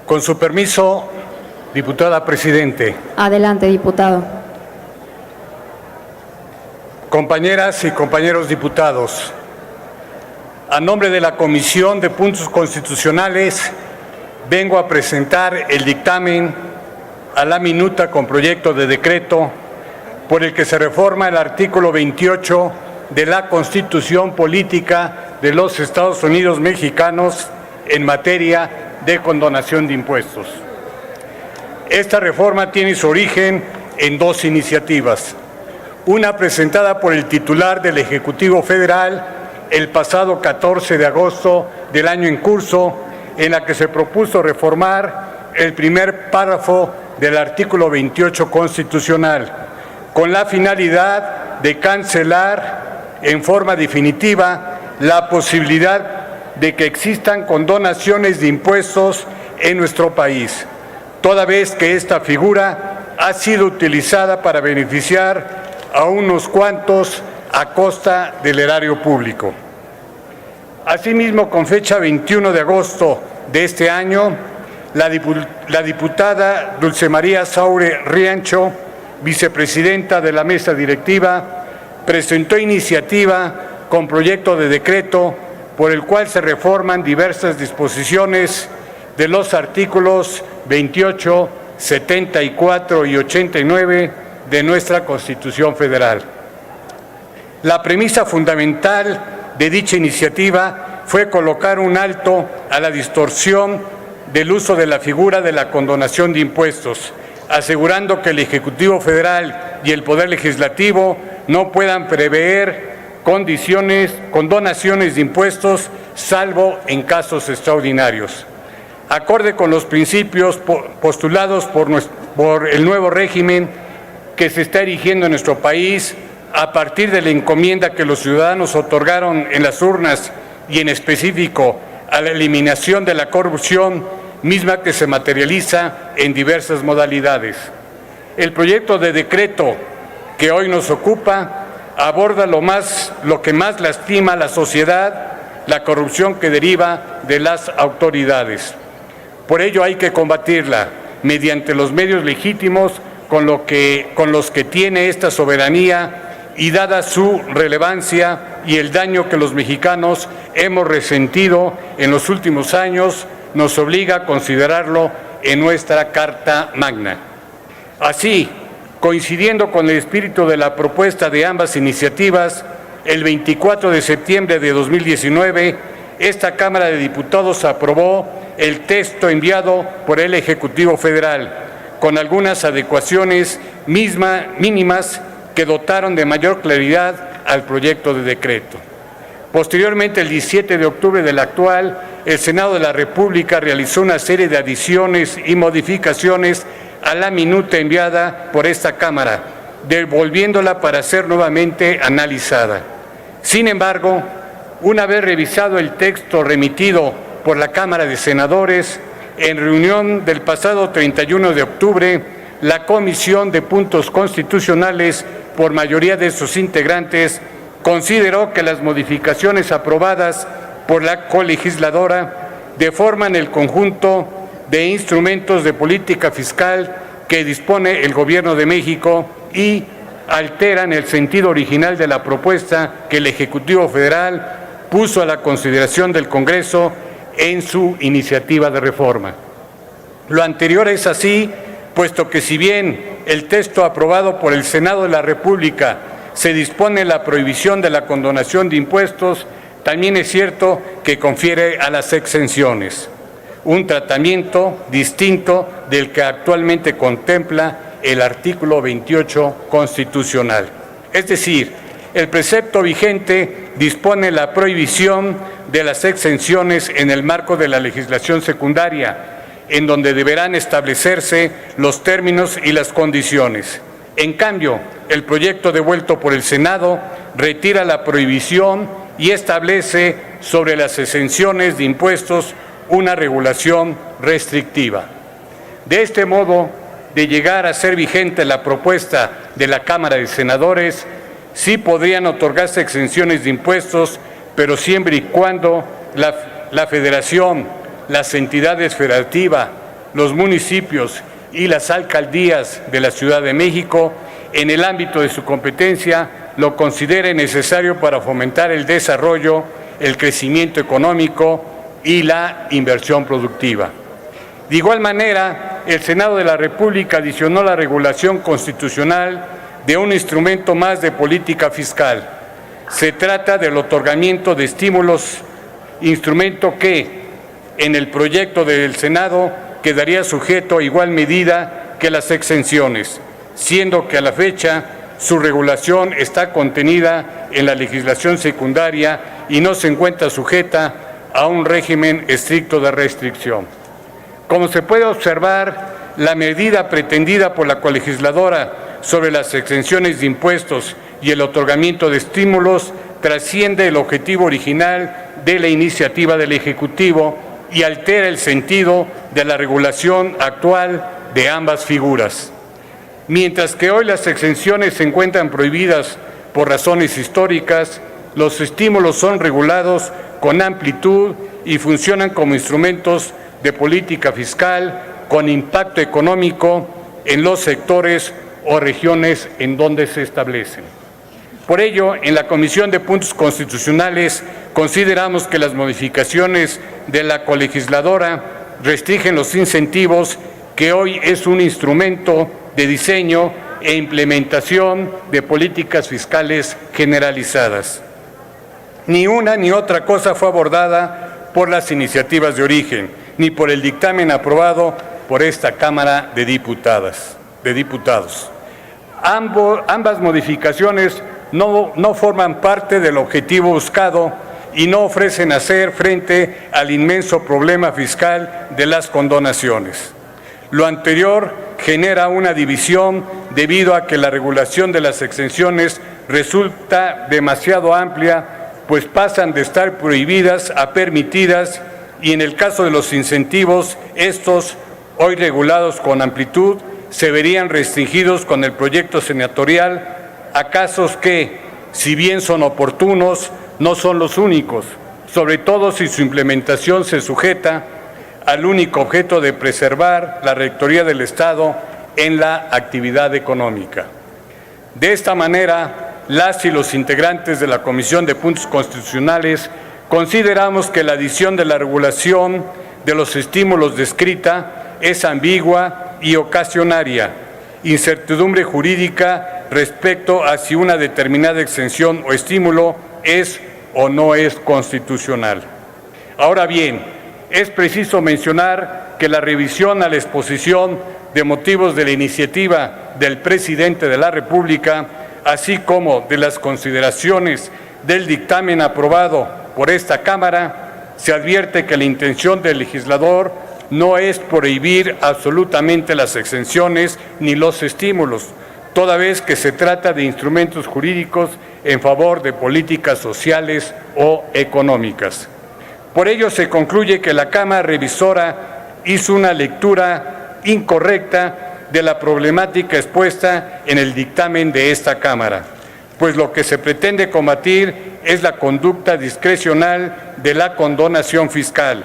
Con su permiso, diputada presidente. Adelante, diputado. Compañeras y compañeros diputados, a nombre de la Comisión de Puntos Constitucionales, vengo a presentar el dictamen a la minuta con proyecto de decreto por el que se reforma el artículo 28 de la Constitución Política de los Estados Unidos Mexicanos en materia de condonación de impuestos. Esta reforma tiene su origen en dos iniciativas. Una presentada por el titular del Ejecutivo Federal el pasado 14 de agosto del año en curso, en la que se propuso reformar el primer párrafo del artículo 28 constitucional, con la finalidad de cancelar en forma definitiva la posibilidad de que existan condonaciones de impuestos en nuestro país, toda vez que esta figura ha sido utilizada para beneficiar a unos cuantos a costa del erario público. Asimismo, con fecha 21 de agosto de este año, la diputada Dulce María Saure Riancho, vicepresidenta de la mesa directiva, presentó iniciativa con proyecto de decreto por el cual se reforman diversas disposiciones de los artículos 28, 74 y 89 de nuestra Constitución Federal. La premisa fundamental de dicha iniciativa fue colocar un alto a la distorsión del uso de la figura de la condonación de impuestos, asegurando que el Ejecutivo Federal y el Poder Legislativo no puedan prever condonaciones de impuestos, salvo en casos extraordinarios. Acorde con los principios postulados por el nuevo régimen que se está erigiendo en nuestro país, a partir de la encomienda que los ciudadanos otorgaron en las urnas y en específico a la eliminación de la corrupción, misma que se materializa en diversas modalidades. El proyecto de decreto que hoy nos ocupa aborda lo que más lastima a la sociedad, la corrupción que deriva de las autoridades. Por ello hay que combatirla mediante los medios legítimos con los que tiene esta soberanía, y dada su relevancia y el daño que los mexicanos hemos resentido en los últimos años, nos obliga a considerarlo en nuestra Carta Magna. Así, coincidiendo con el espíritu de la propuesta de ambas iniciativas, el 24 de septiembre de 2019, esta Cámara de Diputados aprobó el texto enviado por el Ejecutivo Federal, con algunas adecuaciones mínimas que dotaron de mayor claridad al proyecto de decreto. Posteriormente, el 17 de octubre del actual, el Senado de la República realizó una serie de adiciones y modificaciones a la minuta enviada por esta Cámara, devolviéndola para ser nuevamente analizada. Sin embargo, una vez revisado el texto remitido por la Cámara de Senadores, en reunión del pasado 31 de octubre, la Comisión de Puntos Constitucionales, por mayoría de sus integrantes, consideró que las modificaciones aprobadas por la colegisladora deforman el conjunto de instrumentos de política fiscal que dispone el Gobierno de México y alteran el sentido original de la propuesta que el Ejecutivo Federal puso a la consideración del Congreso en su iniciativa de reforma. Lo anterior es así, puesto que si bien el texto aprobado por el Senado de la República se dispone la prohibición de la condonación de impuestos, también es cierto que confiere a las exenciones un tratamiento distinto del que actualmente contempla el artículo 28 constitucional. Es decir, el precepto vigente dispone la prohibición de las exenciones en el marco de la legislación secundaria, en donde deberán establecerse los términos y las condiciones. En cambio, el proyecto devuelto por el Senado retira la prohibición y establece sobre las exenciones de impuestos una regulación restrictiva. De este modo, de llegar a ser vigente la propuesta de la Cámara de Senadores, sí podrían otorgarse exenciones de impuestos, pero siempre y cuando la Federación, las entidades federativas los municipios y las alcaldías de la Ciudad de México, en el ámbito de su competencia, lo considere necesario para fomentar el desarrollo, el crecimiento económico y la inversión productiva. De igual manera, el Senado de la República adicionó la regulación constitucional de un instrumento más de política fiscal. Se trata del otorgamiento de estímulos, instrumento que, en el proyecto del Senado, quedaría sujeto a igual medida que las exenciones, siendo que a la fecha su regulación está contenida en la legislación secundaria y no se encuentra sujeta a un régimen estricto de restricción. Como se puede observar, la medida pretendida por la colegisladora sobre las exenciones de impuestos y el otorgamiento de estímulos trasciende el objetivo original de la iniciativa del Ejecutivo y altera el sentido de la regulación actual de ambas figuras. Mientras que hoy las exenciones se encuentran prohibidas por razones históricas, los estímulos son regulados con amplitud y funcionan como instrumentos de política fiscal con impacto económico en los sectores o regiones en donde se establecen. Por ello, en la Comisión de Puntos Constitucionales consideramos que las modificaciones de la colegisladora restringen los incentivos que hoy es un instrumento de diseño e implementación de políticas fiscales generalizadas. Ni una ni otra cosa fue abordada por las iniciativas de origen, ni por el dictamen aprobado por esta Cámara de Diputados. Ambas modificaciones no forman parte del objetivo buscado y no ofrecen hacer frente al inmenso problema fiscal de las condonaciones. Lo anterior genera una división debido a que la regulación de las exenciones resulta demasiado amplia, pues pasan de estar prohibidas a permitidas, y en el caso de los incentivos, estos, hoy regulados con amplitud, se verían restringidos con el proyecto senatorial a casos que, si bien son oportunos, no son los únicos, sobre todo si su implementación se sujeta al único objeto de preservar la rectoría del Estado en la actividad económica. De esta manera, las y los integrantes de la Comisión de Puntos Constitucionales consideramos que la adición de la regulación de los estímulos descrita es ambigua y ocasionaria incertidumbre jurídica respecto a si una determinada exención o estímulo es o no es constitucional. Ahora bien, es preciso mencionar que la revisión a la exposición de motivos de la iniciativa del presidente de la República, así como de las consideraciones del dictamen aprobado por esta Cámara, se advierte que la intención del legislador no es prohibir absolutamente las exenciones ni los estímulos, toda vez que se trata de instrumentos jurídicos en favor de políticas sociales o económicas. Por ello se concluye que la Cámara Revisora hizo una lectura incorrecta de la problemática expuesta en el dictamen de esta Cámara, pues lo que se pretende combatir es la conducta discrecional de la condonación fiscal,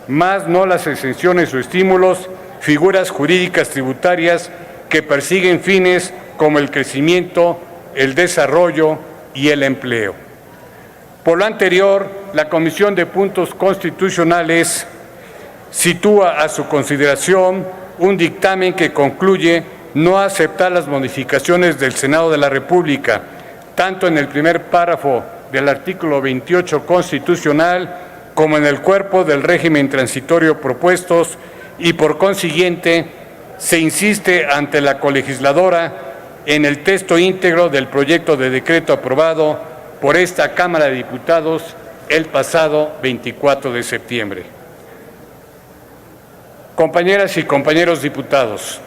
más no las exenciones o estímulos, figuras jurídicas tributarias que persiguen fines como el crecimiento, el desarrollo y el empleo. Por lo anterior, la Comisión de Puntos Constitucionales sitúa a su consideración un dictamen que concluye no aceptar las modificaciones del Senado de la República, tanto en el primer párrafo del artículo 28 constitucional como en el cuerpo del régimen transitorio propuestos, y por consiguiente se insiste ante la colegisladora en el texto íntegro del proyecto de decreto aprobado por esta Cámara de Diputados el pasado 24 de septiembre. Compañeras y compañeros diputados,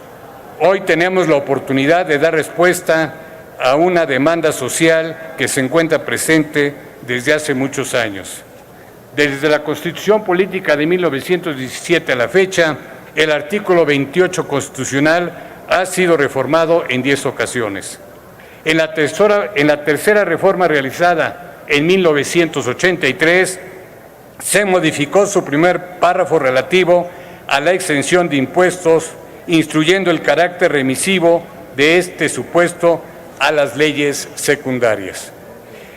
hoy tenemos la oportunidad de dar respuesta a una demanda social que se encuentra presente desde hace muchos años. Desde la Constitución Política de 1917 a la fecha, el artículo 28 constitucional ha sido reformado en 10 ocasiones. En la tercera reforma realizada en 1983, se modificó su primer párrafo relativo a la exención de impuestos, instruyendo el carácter remisivo de este supuesto a las leyes secundarias.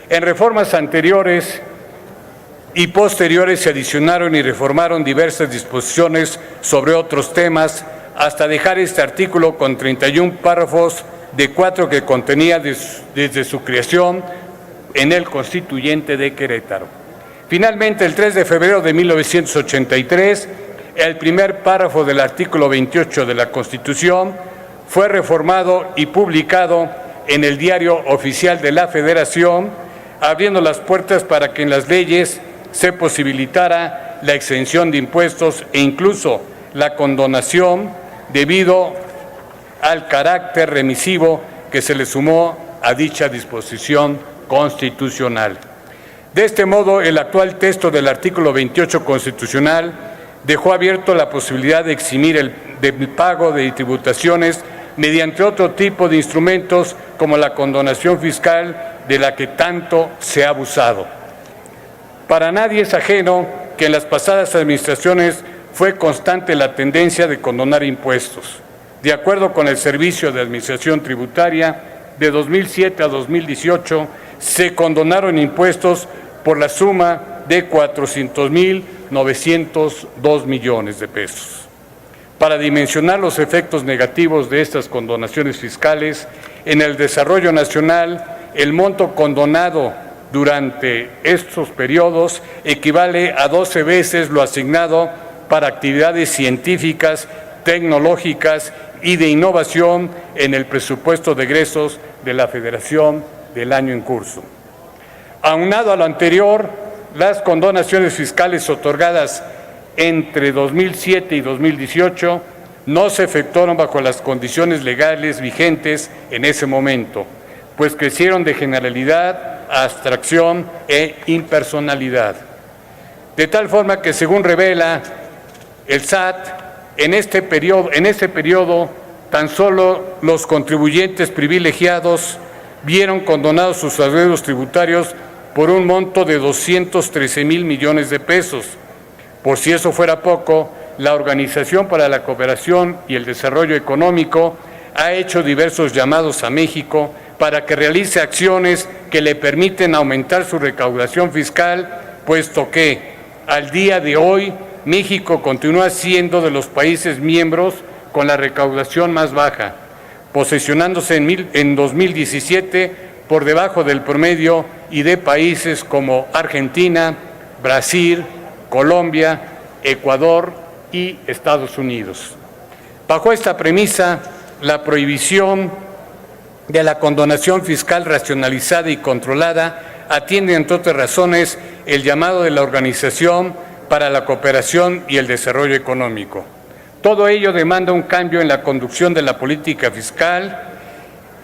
En reformas anteriores y posteriores se adicionaron y reformaron diversas disposiciones sobre otros temas, hasta dejar este artículo con 31 párrafos de 4 que contenía desde su creación en el Constituyente de Querétaro. Finalmente, el 3 de febrero de 1983, el primer párrafo del artículo 28 de la Constitución fue reformado y publicado en el Diario Oficial de la Federación, abriendo las puertas para que en las leyes se posibilitara la exención de impuestos e incluso la condonación debido al carácter remisivo que se le sumó a dicha disposición constitucional. De este modo, el actual texto del artículo 28 constitucional dejó abierto la posibilidad de eximir del pago de tributaciones mediante otro tipo de instrumentos como la condonación fiscal de la que tanto se ha abusado. Para nadie es ajeno que en las pasadas administraciones fue constante la tendencia de condonar impuestos. De acuerdo con el Servicio de Administración Tributaria, de 2007 a 2018 se condonaron impuestos por la suma de 400.902 millones de pesos. Para dimensionar los efectos negativos de estas condonaciones fiscales en el desarrollo nacional, el monto condonado durante estos periodos equivale a 12 veces lo asignado para actividades científicas, tecnológicas y de innovación en el presupuesto de egresos de la Federación del año en curso. Aunado a lo anterior, las condonaciones fiscales otorgadas entre 2007 y 2018 no se efectuaron bajo las condiciones legales vigentes en ese momento, pues crecieron de generalidad, abstracción e impersonalidad. De tal forma que, según revela el SAT, en ese periodo tan solo los contribuyentes privilegiados vieron condonados sus adeudos tributarios por un monto de 213,000 millones de pesos. Por si eso fuera poco, la Organización para la Cooperación y el Desarrollo Económico ha hecho diversos llamados a México para que realice acciones que le permiten aumentar su recaudación fiscal, puesto que al día de hoy México continúa siendo de los países miembros con la recaudación más baja, posicionándose en 2017 por debajo del promedio y de países como Argentina, Brasil, Colombia, Ecuador y Estados Unidos. Bajo esta premisa, la prohibición de la condonación fiscal racionalizada y controlada atiende, entre otras razones, el llamado de la Organización para la Cooperación y el Desarrollo Económico. Todo ello demanda un cambio en la conducción de la política fiscal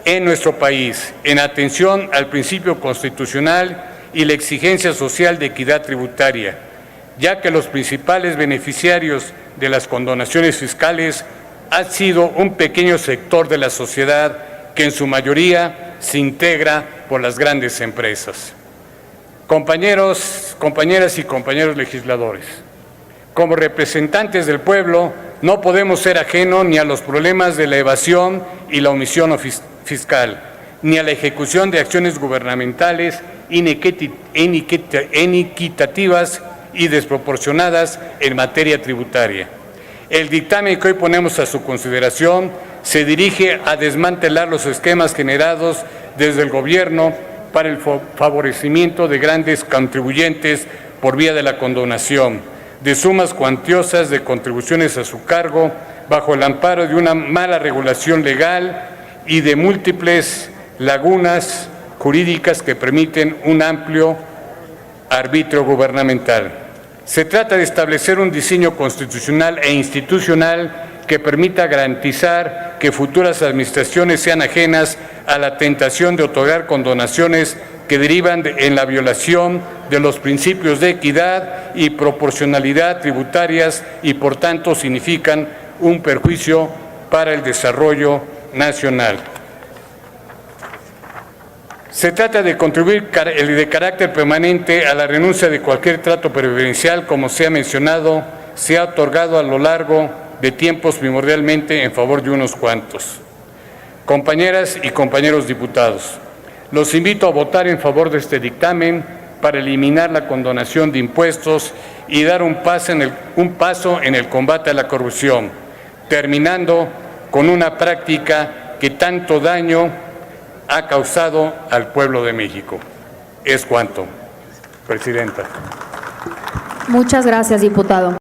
en nuestro país, en atención al principio constitucional y la exigencia social de equidad tributaria, ya que los principales beneficiarios de las condonaciones fiscales han sido un pequeño sector de la sociedad que en su mayoría se integra por las grandes empresas. Compañeros, compañeras y compañeros legisladores, como representantes del pueblo, no podemos ser ajenos ni a los problemas de la evasión y la omisión fiscal, ni a la ejecución de acciones gubernamentales inequitativas y desproporcionadas en materia tributaria. El dictamen que hoy ponemos a su consideración se dirige a desmantelar los esquemas generados desde el gobierno para el favorecimiento de grandes contribuyentes por vía de la condonación, de sumas cuantiosas de contribuciones a su cargo, bajo el amparo de una mala regulación legal y de múltiples lagunas jurídicas que permiten un amplio arbitrio gubernamental. Se trata de establecer un diseño constitucional e institucional que permita garantizar que futuras administraciones sean ajenas a la tentación de otorgar condonaciones que derivan en la violación de los principios de equidad y proporcionalidad tributarias y, por tanto, significan un perjuicio para el desarrollo nacional. Se trata de contribuir de carácter permanente a la renuncia de cualquier trato preferencial, como se ha mencionado, se ha otorgado a lo largo de tiempos primordialmente en favor de unos cuantos. Compañeras y compañeros diputados, los invito a votar en favor de este dictamen para eliminar la condonación de impuestos y dar un paso en el combate a la corrupción, terminando con una práctica que tanto daño ha causado al pueblo de México. Es cuanto. Presidenta. Muchas gracias, diputado.